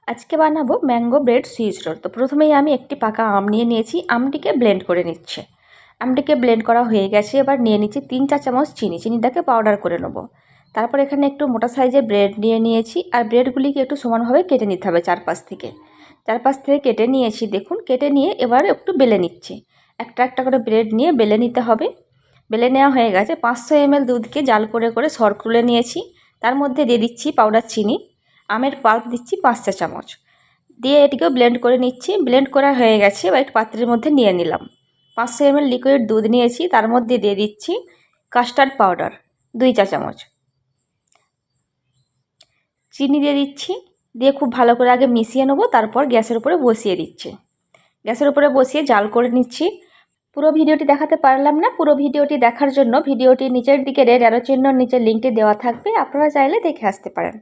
আজকে বানাবো mango bread switch role. তো প্রথমেই আমি একটি পাকা আম নিয়ে নিয়েছি, আমটিকে ব্লেন্ড করে নিচ্ছে। আমটিকে ব্লেন্ড করা হয়ে গেছে, এবার নিয়ে নিচ্ছি 3-4 চামচ চিনি, চিনিটাকে পাউডার করে নেবো। তারপর এখানে একটু মোটা সাইজের ব্রেড নিয়ে নিয়েছি, আর ব্রেডগুলিকে একটু সমানভাবে কেটে নিতে হবে চারপাশ থেকে কেটে নিয়েছি। দেখুন, কেটে নিয়ে এবার একটু বেলে নিচ্ছি। একটা একটা করে ব্রেড নিয়ে বেলে নিতে হবে। বেলে নেওয়া হয়ে গেছে। 500 ml দুধকে জাল করে করে সর তুলে নিয়েছি। তার মধ্যে দিয়ে দিচ্ছি পাউডার চিনি, আমের পাল্প দিচ্ছি 5 চা চামচ, দিয়ে এটিকেও ব্লেন্ড করে নিচ্ছি। ব্লেন্ড করা হয়ে গেছে, এবার একটা পাত্রের মধ্যে নিয়ে নিলাম। 500 ml লিকুইড দুধ নিয়েছি, তার মধ্যে দিয়ে দিচ্ছি কাস্টার্ড পাউডার 2 চা চামচ, চিনি দিয়ে দিচ্ছি, দিয়ে খুব ভালো করে আগে মিশিয়ে নেবো। তারপর গ্যাসের উপরে বসিয়ে দিচ্ছি। গ্যাসের উপরে বসিয়ে জাল করে নিচ্ছি। পুরো ভিডিওটি দেখাতে পারলাম না, পুরো ভিডিওটি দেখার জন্য ভিডিওটির নিচের দিকে রেড অ্যারো চিহ্নর নিচে লিঙ্কটি দেওয়া থাকবে, আপনারা চাইলে দেখে আসতে পারেন।